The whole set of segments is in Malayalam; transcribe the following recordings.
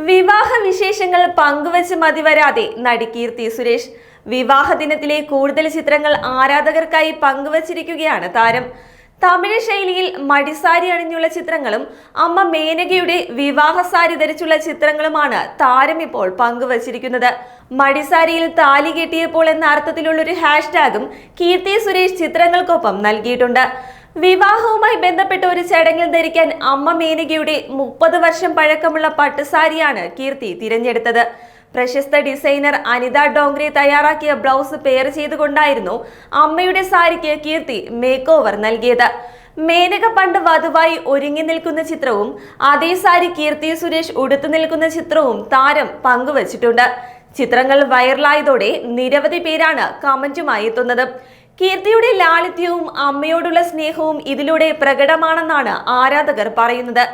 വിവാഹ വിശേഷങ്ങൾ പങ്കുവച്ച് മതിവരാതെ നടി കീർത്തി സുരേഷ് വിവാഹ ദിനത്തിലെ കൂടുതൽ ചിത്രങ്ങൾ ആരാധകർക്കായി പങ്കുവച്ചിരിക്കുകയാണ് താരം. തമിഴ് ശൈലിയിൽ മടിസാരി അണിഞ്ഞുള്ള ചിത്രങ്ങളും അമ്മ മേനകയുടെ വിവാഹ സാരി ധരിച്ചുള്ള ചിത്രങ്ങളുമാണ് താരം ഇപ്പോൾ പങ്കുവച്ചിരിക്കുന്നത്. മടിസാരിയിൽ താലി കെട്ടിയപ്പോൾ എന്ന അർത്ഥത്തിലുള്ള ഒരു ഹാഷ്ടാഗും കീർത്തി സുരേഷ് ചിത്രങ്ങൾക്കൊപ്പം നൽകിയിട്ടുണ്ട്. വിവാഹവുമായി ബന്ധപ്പെട്ട ഒരു ചടങ്ങിൽ ധരിക്കാൻ അമ്മ മേനകയുടെ 30 വർഷം പഴക്കമുള്ള പട്ടുസാരിയാണ് കീർത്തി തിരഞ്ഞെടുത്തത്. പ്രശസ്ത ഡിസൈനർ അനിത ഡോങ്രെ തയ്യാറാക്കിയ ബ്ലൗസ് പെയർ ചെയ്തുകൊണ്ടായിരുന്നു അമ്മയുടെ സാരിക്ക് കീർത്തി മേക്ക് ഓവർ നൽകിയത്. മേനക പണ്ട് വധുവായി ഒരുങ്ങി നിൽക്കുന്ന ചിത്രവും അതേ സാരി കീർത്തി സുരേഷ് ഉടുത്തു നിൽക്കുന്ന ചിത്രവും താരം പങ്കുവച്ചിട്ടുണ്ട്. ചിത്രങ്ങൾ വൈറലായതോടെ നിരവധി പേരാണ് കമന്റുമായി എത്തുന്നത്. കീർത്തിയുടെ ലാളിത്യവും അമ്മയോടുള്ള സ്നേഹവും ഇതിലൂടെ പ്രകടമാണെന്നാണ് ആരാധകർ പറയുന്നത്.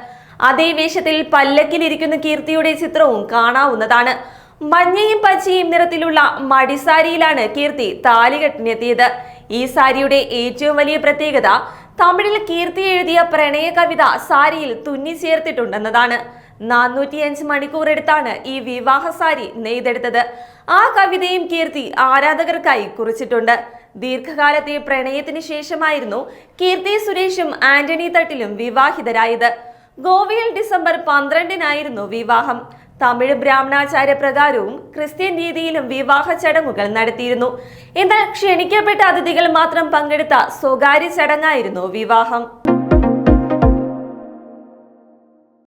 അതേ വേഷത്തിൽ പല്ലക്കിലിരിക്കുന്ന കീർത്തിയുടെ ചിത്രവും കാണാവുന്നതാണ്. മഞ്ഞയും പച്ചയും നിറത്തിലുള്ള മടിസാരിയിലാണ് കീർത്തി താലികെട്ടിനെത്തിയത്. ഈ സാരിയുടെ ഏറ്റവും വലിയ പ്രത്യേകത തമിഴിൽ കീർത്തി എഴുതിയ പ്രണയ കവിത സാരിയിൽ തുന്നിച്ചേർത്തിട്ടുണ്ടെന്നതാണ്. 405 മണിക്കൂർ എടുത്താണ് ഈ വിവാഹ സാരി നെയ്തെടുത്തത്. ആ കവിതയും കീർത്തി ആരാധകർക്കായി കുറിച്ചിട്ടുണ്ട്. ദീർഘകാലത്തെ പ്രണയത്തിന് ശേഷമായിരുന്നു കീർത്തി സുരേഷും ആന്റണി തട്ടിലും വിവാഹിതരായത്. ഗോവയിൽ ഡിസംബർ 12-നായിരുന്നു വിവാഹം. തമിഴ് ബ്രാഹ്മണാചാര്യ പ്രകാരവും ക്രിസ്ത്യൻ രീതിയിലും വിവാഹ ചടങ്ങുകൾ നടത്തിയിരുന്നു. എന്നാൽ ക്ഷണിക്കപ്പെട്ട അതിഥികൾ മാത്രം പങ്കെടുത്ത സ്വകാര്യ ചടങ്ങായിരുന്നു വിവാഹം.